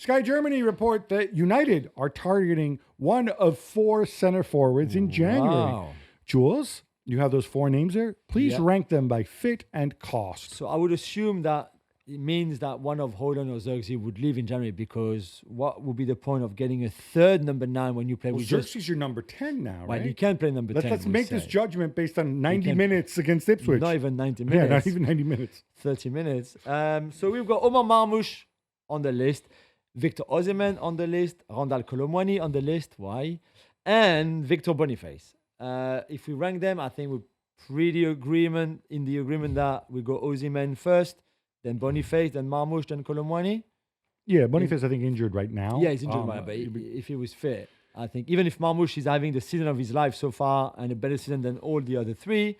Sky Germany report that United are targeting one of 4 center forwards in January. Wow. Jules, you have those 4 names there. Please rank them by fit and cost. So I would assume that it means that one of Holland or Xerxes would leave in January, because what would be the point of getting a third number 9 when you play with Xerxes, you're number 10 now, Well, right? you can't play number 10. Let's make this say. judgment based on 90 can- minutes against Ipswich. Not even 90 minutes. Yeah, not even 90 minutes. 30 minutes. So we've got Omar Marmoush on the list, Victor Osimhen on the list, Randall Colomwani on the list. Why? And Victor Boniface. If we rank them, I think we're pretty in the agreement that we go Osimhen first, then Boniface, then Marmoush, then Colomwani. Yeah, Boniface, I think, injured right now. Yeah, he's injured, but if he was fit, I think even if Marmoush is having the season of his life so far and a better season than all the other 3,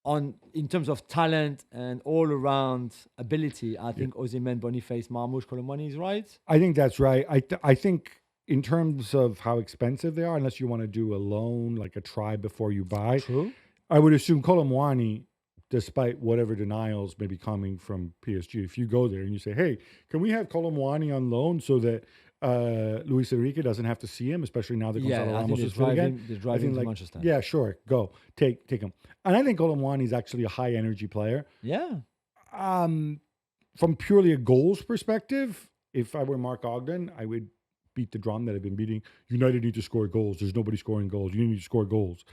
in terms of talent and all-around ability, I think Osimhen, Boniface, Marmoush, Colomwani is right. I think that's right. I think in terms of how expensive they are, unless you want to do a loan, like a try before you buy, True. I would assume Colomwani, despite whatever denials may be coming from PSG, if you go there and you say, hey, can we have Colomwani on loan so that Luis Enrique doesn't have to see him, especially now that Gonzalo Ramos is fit again? They're driving to Manchester. Yeah, sure, go. Take him. And I think Colomwani is actually a high-energy player. Yeah. From purely a goals perspective, if I were Mark Ogden, I would beat the drum that I've been beating. United need to score goals. There's nobody scoring goals. You need to score goals.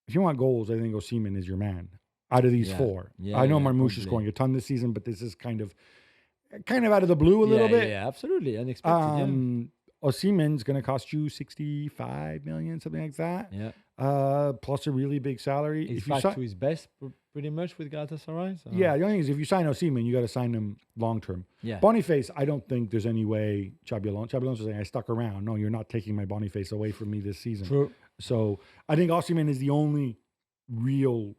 If you want goals, I think Osimhen is your man out of these 4. I know Marmoush is scoring a ton this season, but this is kind of out of the blue a little bit. Yeah, absolutely. Unexpected. Osimhen's going to cost you 65 million, something like that. Yeah. Plus a really big salary. He's back to his best pretty much with Galatasaray. So. Yeah, the only thing is if you sign Osimhen, you got to sign him long term. Yeah. Boniface, I don't think there's any way Xabi Alonso saying I stuck around. No, you're not taking my Boniface away from me this season. True. So I think Osimhen is the only real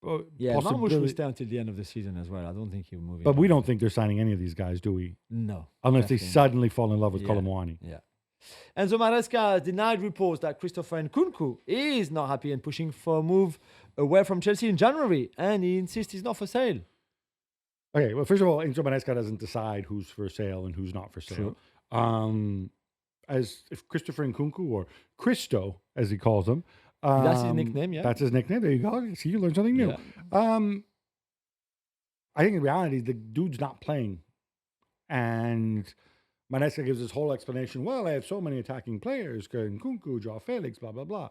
Marmoush will stay until the end of the season as well. I don't think he'll move. But we don't think they're signing any of these guys, do we? No. Unless they suddenly fall in love with Colomwani. Yeah. Enzo Maresca denied reports that Christopher Nkunku is not happy and pushing for a move away from Chelsea in January, and he insists he's not for sale. Okay, well, first of all, Enzo Maresca doesn't decide who's for sale and who's not for sale. True. As if Christopher Nkunku, or Christo, as he calls him. That's his nickname, yeah. That's his nickname. There you go. See, you learned something new. Yeah. I think in reality, the dude's not playing. And Maresca gives this whole explanation. Well, I have so many attacking players. Nkunku, Joao Felix, blah, blah, blah.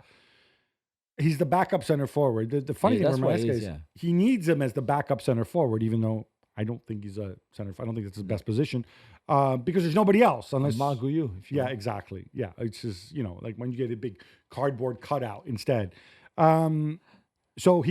He's the backup center forward. The funny thing with Maresca is he needs him as the backup center forward, even though I don't think he's a center. I don't think it's his best position because there's nobody else unless Marguerite. Exactly. Yeah, it's just like when you get a big cardboard cutout instead. So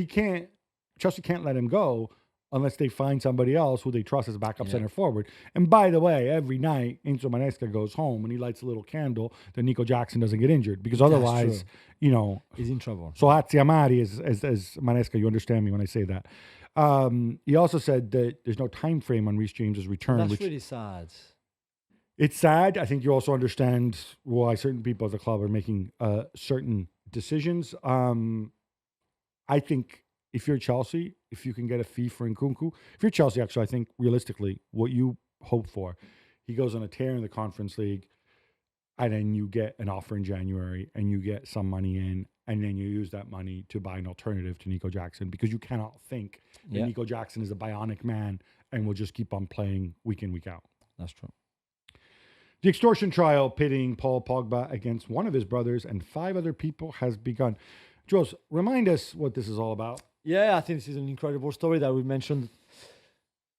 Chelsea can't let him go unless they find somebody else who they trust as a backup center forward. And by the way, every night Enzo Maresca goes home and he lights a little candle that Nico Jackson doesn't get injured, because otherwise, he's in trouble. So Amari as Maresca, you understand me when I say that. He also said that there's no time frame on Reece James's return. That's really sad. It's sad. I think you also understand why certain people at the club are making certain decisions. I think if you're Chelsea, if you can get a fee for Nkunku, if you're Chelsea, actually, I think realistically, what you hope for, he goes on a tear in the Conference League, and then you get an offer in January, and you get some money in, and then you use that money to buy an alternative to Nico Jackson, because you cannot think that Nico Jackson is a bionic man and will just keep on playing week in, week out. That's true. The extortion trial pitting Paul Pogba against one of his brothers and 5 other people has begun. Jules, remind us what this is all about. Yeah, I think this is an incredible story that we've mentioned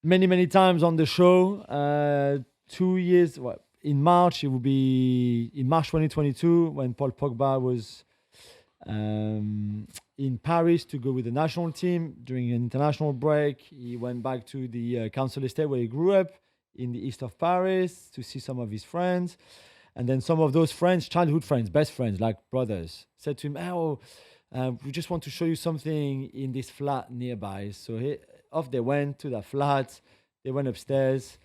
many, many times on the show. 2 years, in March, it will be in March 2022 when Paul Pogba was in Paris to go with the national team during an international break. He went back to the council estate where he grew up in the east of Paris to see some of his friends. And then some of those friends, childhood friends, best friends, like brothers, said to him, we just want to show you something in this flat nearby. So off they went to that flat. They went upstairs.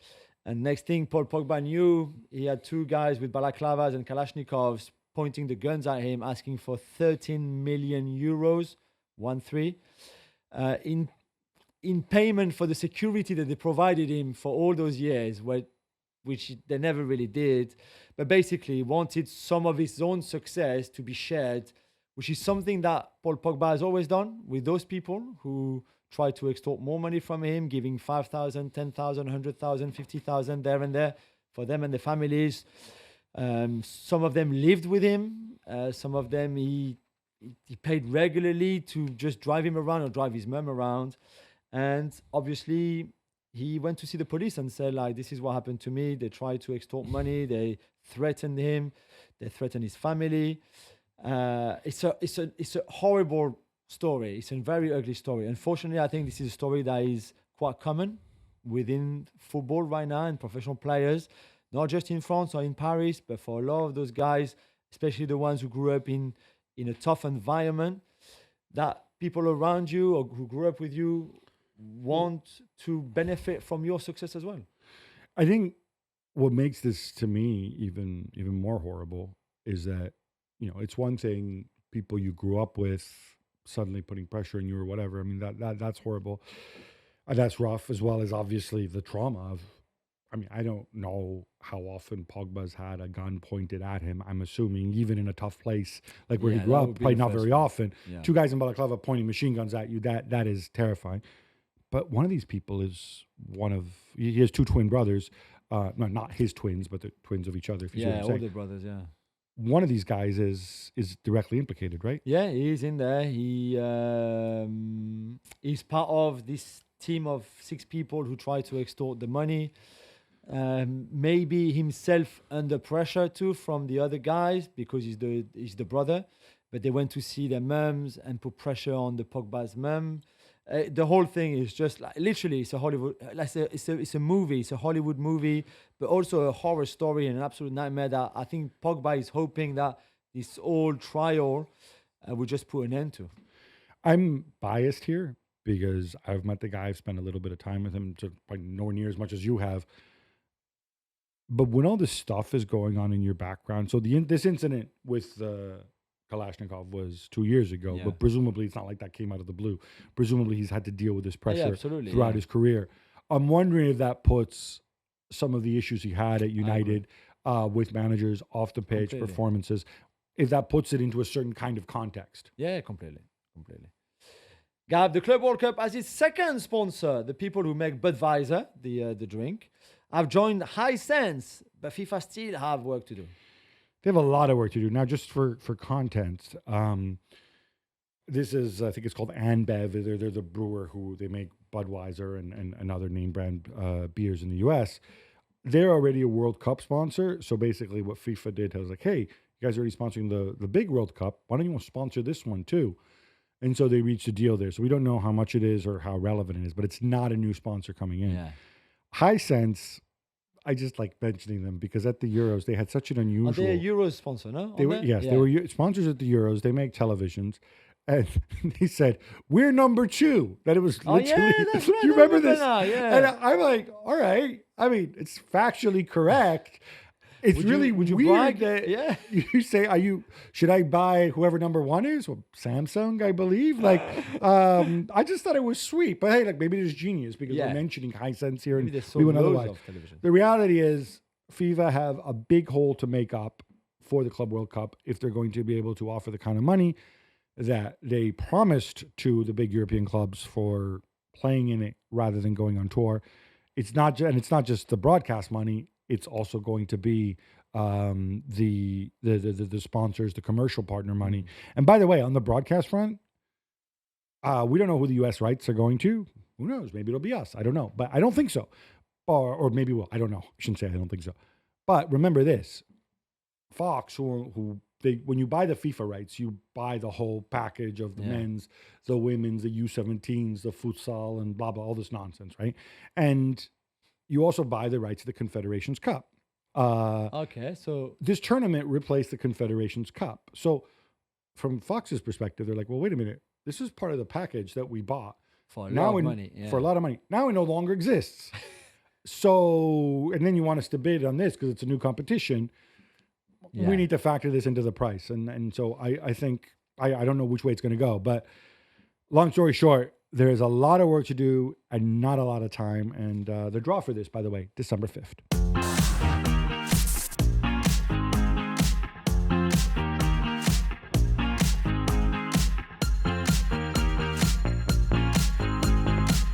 And next thing Paul Pogba knew, he had 2 guys with balaclavas and Kalashnikovs pointing the guns at him, asking for 13 million euros, 1-3, in payment for the security that they provided him for all those years, where which they never really did. But basically, he wanted some of his own success to be shared, which is something that Paul Pogba has always done with those people who try to extort more money from him, giving 5,000, 10,000, 100,000, 50,000 there and there for them and their families. Some of them lived with him. Some of them he paid regularly to just drive him around or drive his mum around. And obviously, he went to see the police and said, like, this is what happened to me. They tried to extort money. They threatened him. They threatened his family. It's a horrible story. It's a very ugly story. Unfortunately, I think this is a story that is quite common within football right now and professional players, not just in France or in Paris, but for a lot of those guys, especially the ones who grew up in a tough environment, that people around you or who grew up with you want to benefit from your success as well. I think what makes this to me even more horrible is that, you know, it's one thing people you grew up with suddenly putting pressure on you or whatever. I mean, that's horrible. That's rough, as well as obviously the trauma of, I mean, I don't know how often Pogba's had a gun pointed at him. I'm assuming even in a tough place like where he grew up, probably not very often. Yeah. Two guys in Balaclava pointing machine guns at you, that is terrifying. But one of these people is he has two twin brothers. No, not his twins, but the twins of each other. If you see what I'm saying. Older brothers, yeah. One of these guys is directly implicated, right? Yeah, he's in there. He's part of this team of 6 people who try to extort the money. Maybe himself under pressure too from the other guys because he's the brother. But they went to see their mums and put pressure on the Pogba's mum. The whole thing is just like literally it's a Hollywood, it's a movie, it's a Hollywood movie, but also a horror story and an absolute nightmare that I think Pogba is hoping that this whole trial would just put an end to. I'm biased here because I've met the guy, I've spent a little bit of time with him, nowhere near as much as you have. But when all this stuff is going on in your background, so this incident with Kalashnikov was 2 years ago, but presumably it's not like that came out of the blue. Presumably he's had to deal with this pressure throughout his career. I'm wondering if that puts some of the issues he had at United with managers, off the pitch performances, if that puts it into a certain kind of context. Yeah, completely. Gab, the Club World Cup has its second sponsor, the people who make Budweiser, the drink. I've joined Hisense, but FIFA still have work to do. They have a lot of work to do. Now, just for content, this is, I think it's called AnBev. They're the brewer who they make Budweiser and other name brand beers in the US. They're already a World Cup sponsor. So basically what FIFA did was like, hey, you guys are already sponsoring the big World Cup. Why don't you sponsor this one too? And so they reached a deal there. So we don't know how much it is or how relevant it is, but it's not a new sponsor coming in. Yeah. Hisense, I just like mentioning them because at the Euros, they had such an unusual... Are they a Euros sponsor, no? They were sponsors at the Euros. They make televisions. And they said, we're number 2. That it was literally... Oh, yeah, that's right. Do you remember this? Yeah. And I'm like, all right. I mean, it's factually correct. It's would you weird that you say, should I buy whoever number 1 is? Well, Samsung, I believe. Like, I just thought it was sweet. But hey, like maybe there's genius because we're mentioning Hisense here and we went otherwise. The reality is FIFA have a big hole to make up for the Club World Cup if they're going to be able to offer the kind of money that they promised to the big European clubs for playing in it rather than going on tour. It's not just the broadcast money. It's also going to be the sponsors, the commercial partner money. And by the way, on the broadcast front, we don't know who the U.S. rights are going to. Who knows? Maybe it'll be us. I don't know. But I don't think so. Or maybe we'll. I don't know. I shouldn't say I don't think so. But remember this. Fox, when you buy the FIFA rights, you buy the whole package of the men's, the women's, the U17s, the futsal, and blah, blah, all this nonsense, right? And you also buy the rights to the Confederations Cup. Okay, so this tournament replaced the Confederations Cup. So from Fox's perspective, they're like, well, wait a minute. This is part of the package that we bought. For a lot of money. For a lot of money. Now it no longer exists. So, and then you want us to bid on this because it's a new competition. Yeah. We need to factor this into the price. And so I think, I don't know which way it's going to go. But long story short, there's a lot of work to do and not a lot of time. And the draw for this, by the way, December 5th.